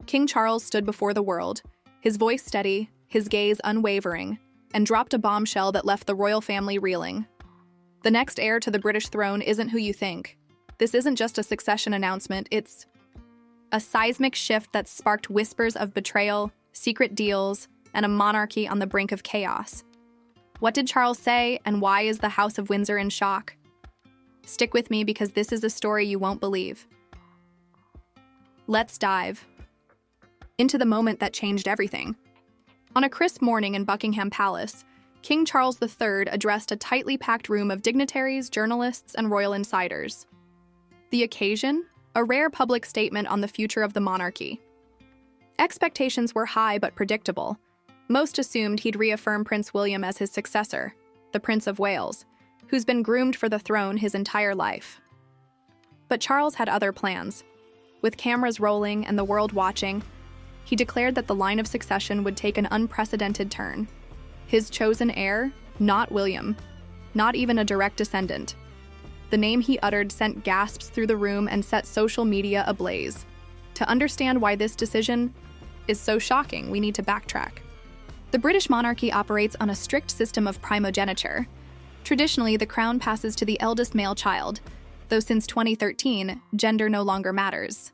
King Charles stood before the world, his voice steady, his gaze unwavering, and dropped a bombshell that left the royal family reeling. The next heir to the British throne isn't who you think. This isn't just a succession announcement, it's a seismic shift that sparked whispers of betrayal, secret deals, and a monarchy on the brink of chaos. What did Charles say, and why is the House of Windsor in shock? Stick with me because this is a story you won't believe. Let's dive into the moment that changed everything. On a crisp morning in Buckingham Palace, King Charles III addressed a tightly packed room of dignitaries, journalists, and royal insiders. The occasion? A rare public statement on the future of the monarchy. Expectations were high but predictable. Most assumed he'd reaffirm Prince William as his successor, the Prince of Wales, who's been groomed for the throne his entire life. But Charles had other plans. With cameras rolling and the world watching, he declared that the line of succession would take an unprecedented turn. His chosen heir, not William, not even a direct descendant. The name he uttered sent gasps through the room and set social media ablaze. To understand why this decision is so shocking, we need to backtrack. The British monarchy operates on a strict system of primogeniture. Traditionally, the crown passes to the eldest male child, though since 2013, gender no longer matters.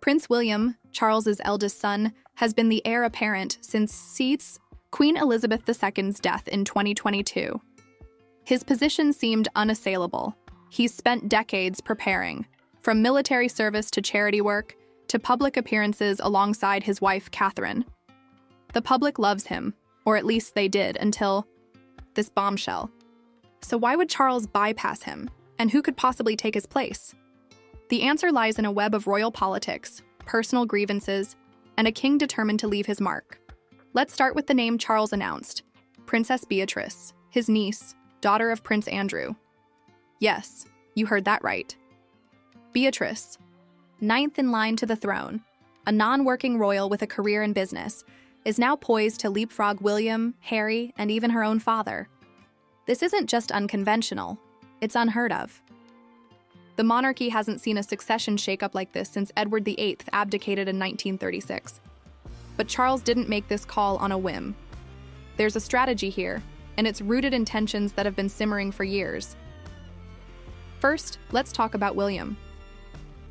Prince William, Charles's eldest son, has been the heir apparent since Queen Elizabeth II's death in 2022. His position seemed unassailable. He's spent decades preparing, from military service to charity work to public appearances alongside his wife, Catherine. The public loves him, or at least they did until this bombshell. So why would Charles bypass him? And who could possibly take his place? The answer lies in a web of royal politics, personal grievances, and a king determined to leave his mark. Let's start with the name Charles announced, Princess Beatrice, his niece, daughter of Prince Andrew. Yes, you heard that right. Beatrice, ninth in line to the throne, a non-working royal with a career in business, is now poised to leapfrog William, Harry, and even her own father. This isn't just unconventional, it's unheard of. The monarchy hasn't seen a succession shakeup like this since Edward VIII abdicated in 1936. But Charles didn't make this call on a whim. There's a strategy here, and it's rooted in tensions that have been simmering for years. First, let's talk about William.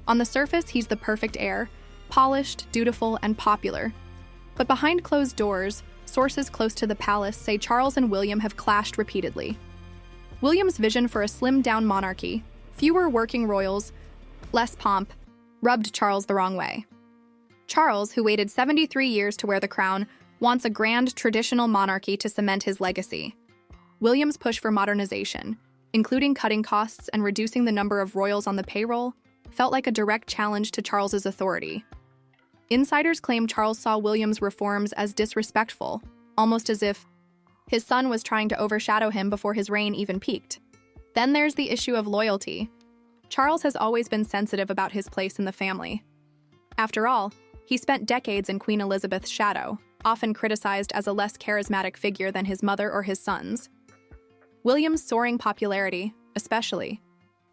On the surface, he's the perfect heir, polished, dutiful, and popular. But behind closed doors, sources close to the palace say Charles and William have clashed repeatedly. William's vision for a slimmed-down monarchy, fewer working royals, less pomp, rubbed Charles the wrong way. Charles, who waited 73 years to wear the crown, wants a grand traditional monarchy to cement his legacy. William's push for modernization, including cutting costs and reducing the number of royals on the payroll, felt like a direct challenge to Charles's authority. Insiders claim Charles saw William's reforms as disrespectful, almost as if his son was trying to overshadow him before his reign even peaked. Then there's the issue of loyalty. Charles has always been sensitive about his place in the family. After all, he spent decades in Queen Elizabeth's shadow, often criticized as a less charismatic figure than his mother or his sons. William's soaring popularity, especially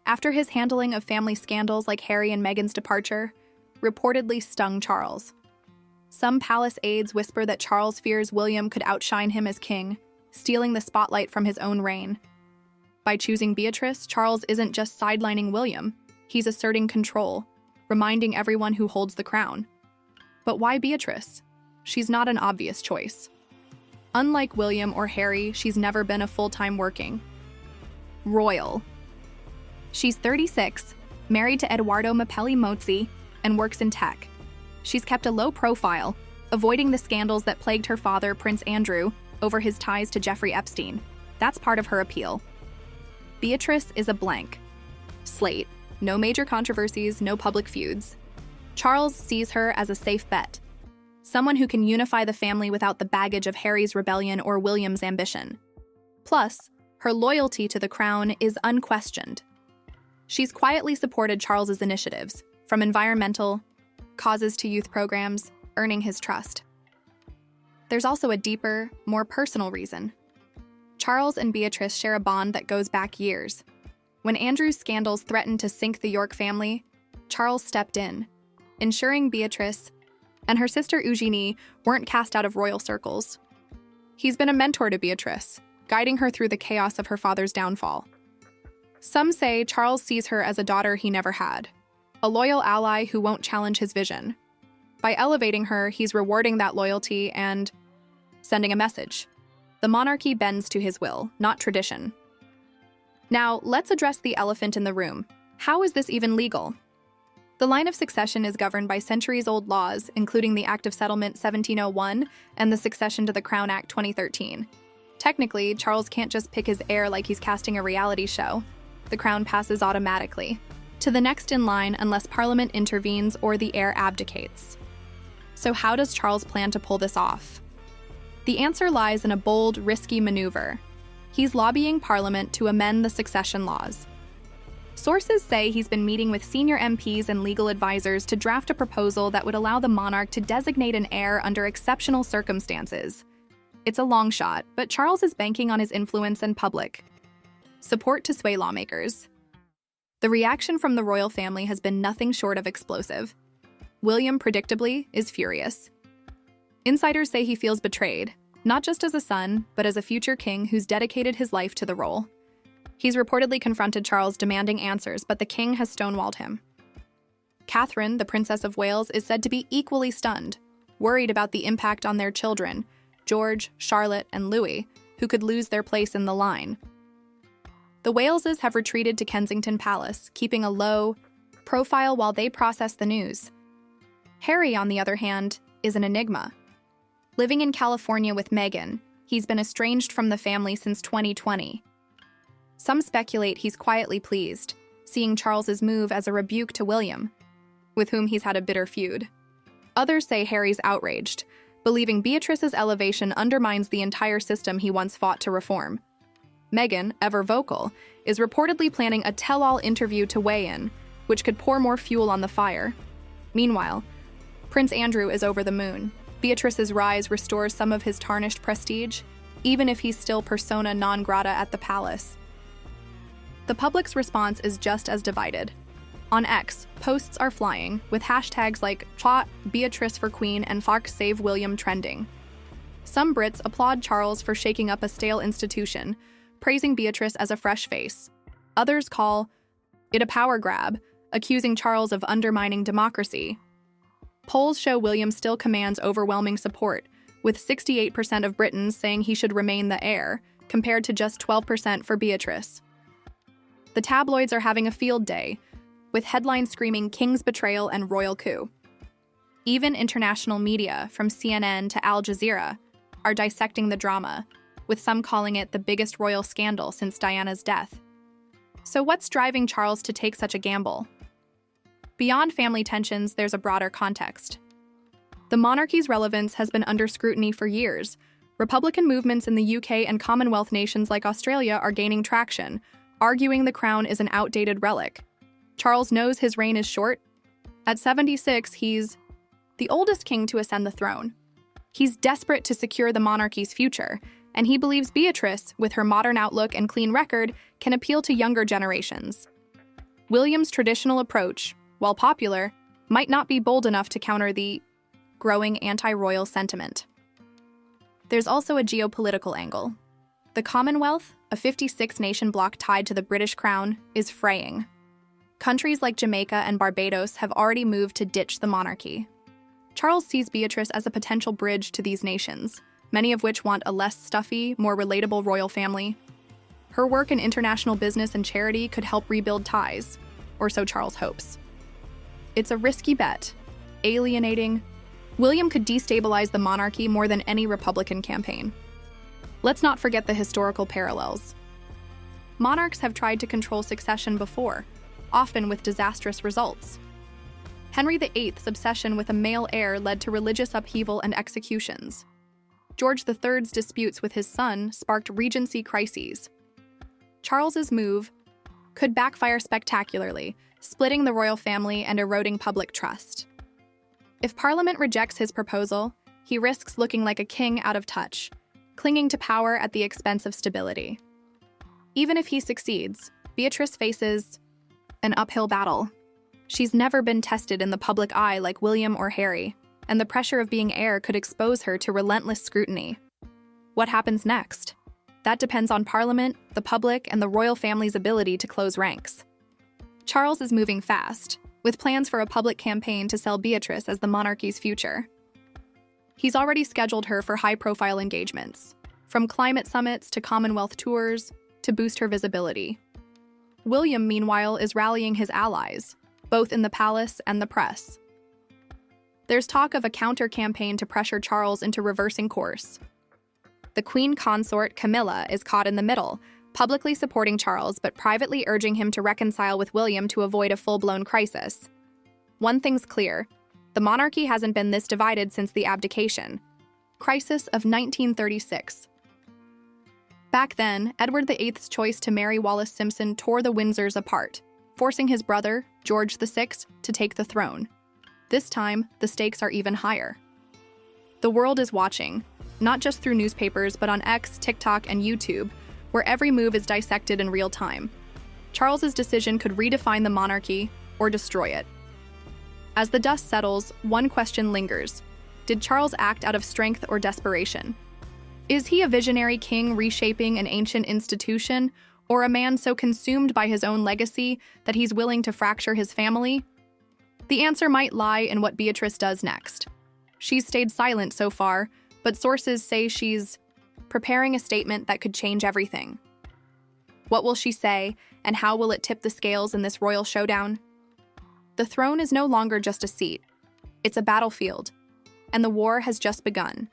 after his handling of family scandals like Harry and Meghan's departure, reportedly stung Charles. Some palace aides whisper that Charles fears William could outshine him as king, stealing the spotlight from his own reign. By choosing Beatrice, Charles isn't just sidelining William, he's asserting control, reminding everyone who holds the crown. But why Beatrice? She's not an obvious choice. Unlike William or Harry, she's never been a full-time working royal. She's 36, married to Edoardo Mapelli Mozzi, and works in tech. She's kept a low profile, avoiding the scandals that plagued her father, Prince Andrew, over his ties to Jeffrey Epstein. That's part of her appeal. Beatrice is a blank slate. No major controversies, no public feuds. Charles sees her as a safe bet. Someone who can unify the family without the baggage of Harry's rebellion or William's ambition. Plus, her loyalty to the crown is unquestioned. She's quietly supported Charles's initiatives, from environmental causes to youth programs, earning his trust. There's also a deeper, more personal reason. Charles and Beatrice share a bond that goes back years. When Andrew's scandals threatened to sink the York family, Charles stepped in, ensuring Beatrice and her sister Eugenie weren't cast out of royal circles. He's been a mentor to Beatrice, guiding her through the chaos of her father's downfall. Some say Charles sees her as a daughter he never had, a loyal ally who won't challenge his vision. By elevating her, he's rewarding that loyalty and sending a message. The monarchy bends to his will, not tradition. Now, let's address the elephant in the room. How is this even legal? The line of succession is governed by centuries-old laws, including the Act of Settlement 1701 and the Succession to the Crown Act 2013. Technically, Charles can't just pick his heir like he's casting a reality show. The crown passes automatically to the next in line unless Parliament intervenes or the heir abdicates. So how does Charles plan to pull this off? The answer lies in a bold, risky maneuver. He's lobbying Parliament to amend the succession laws. Sources say he's been meeting with senior MPs and legal advisors to draft a proposal that would allow the monarch to designate an heir under exceptional circumstances. It's a long shot, but Charles is banking on his influence and public support to sway lawmakers. The reaction from the royal family has been nothing short of explosive. William, predictably, is furious. Insiders say he feels betrayed, not just as a son, but as a future king who's dedicated his life to the role. He's reportedly confronted Charles demanding answers, but the king has stonewalled him. Catherine, the Princess of Wales, is said to be equally stunned, worried about the impact on their children, George, Charlotte, and Louis, who could lose their place in the line. The Waleses have retreated to Kensington Palace, keeping a low profile while they process the news. Harry, on the other hand, is an enigma. Living in California with Meghan, he's been estranged from the family since 2020. Some speculate he's quietly pleased, seeing Charles's move as a rebuke to William, with whom he's had a bitter feud. Others say Harry's outraged, believing Beatrice's elevation undermines the entire system he once fought to reform. Meghan, ever vocal, is reportedly planning a tell-all interview to weigh in, which could pour more fuel on the fire. Meanwhile, Prince Andrew is over the moon. Beatrice's rise restores some of his tarnished prestige, even if he's still persona non grata at the palace. The public's response is just as divided. On X, posts are flying, with hashtags like #Beatrice for Queen and #Save William trending. Some Brits applaud Charles for shaking up a stale institution, praising Beatrice as a fresh face. Others call it a power grab, accusing Charles of undermining democracy. Polls show William still commands overwhelming support, with 68% of Britons saying he should remain the heir, compared to just 12% for Beatrice. The tabloids are having a field day, with headlines screaming King's betrayal and royal coup. Even international media, from CNN to Al Jazeera, are dissecting the drama, with some calling it the biggest royal scandal since Diana's death. So what's driving Charles to take such a gamble? Beyond family tensions, there's a broader context. The monarchy's relevance has been under scrutiny for years. Republican movements in the UK and Commonwealth nations like Australia are gaining traction, arguing the crown is an outdated relic. Charles knows his reign is short. At 76, he's the oldest king to ascend the throne. He's desperate to secure the monarchy's future, and he believes Beatrice, with her modern outlook and clean record, can appeal to younger generations. William's traditional approach, while popular, might not be bold enough to counter the growing anti-royal sentiment. There's also a geopolitical angle. The Commonwealth, a 56-nation bloc tied to the British crown, is fraying. Countries like Jamaica and Barbados have already moved to ditch the monarchy. Charles sees Beatrice as a potential bridge to these nations, many of which want a less stuffy, more relatable royal family. Her work in international business and charity could help rebuild ties, or so Charles hopes. It's a risky bet, alienating. William could destabilize the monarchy more than any Republican campaign. Let's not forget the historical parallels. Monarchs have tried to control succession before, often with disastrous results. Henry VIII's obsession with a male heir led to religious upheaval and executions. George III's disputes with his son sparked regency crises. Charles's move could backfire spectacularly, splitting the royal family and eroding public trust. If Parliament rejects his proposal, he risks looking like a king out of touch, clinging to power at the expense of stability. Even if he succeeds, Beatrice faces an uphill battle. She's never been tested in the public eye like William or Harry. and the pressure of being heir could expose her to relentless scrutiny. What happens next? That depends on Parliament, the public, and the royal family's ability to close ranks. Charles is moving fast, with plans for a public campaign to sell Beatrice as the monarchy's future. He's already scheduled her for high-profile engagements, from climate summits to Commonwealth tours, to boost her visibility. William, meanwhile, is rallying his allies, both in the palace and the press. There's talk of a counter-campaign to pressure Charles into reversing course. The Queen consort, Camilla, is caught in the middle, publicly supporting Charles but privately urging him to reconcile with William to avoid a full-blown crisis. One thing's clear: the monarchy hasn't been this divided since the abdication. Crisis of 1936. Back then, Edward VIII's choice to marry Wallis Simpson tore the Windsors apart, forcing his brother, George VI, to take the throne. This time, the stakes are even higher. The world is watching, not just through newspapers but on X, TikTok, and YouTube, where every move is dissected in real time. Charles's decision could redefine the monarchy or destroy it. As the dust settles, one question lingers: did Charles act out of strength or desperation? Is he a visionary king reshaping an ancient institution, or a man so consumed by his own legacy that he's willing to fracture his family? The answer might lie in what Beatrice does next. She's stayed silent so far, but sources say she's preparing a statement that could change everything. What will she say, and how will it tip the scales in this royal showdown? The throne is no longer just a seat. It's a battlefield, and the war has just begun.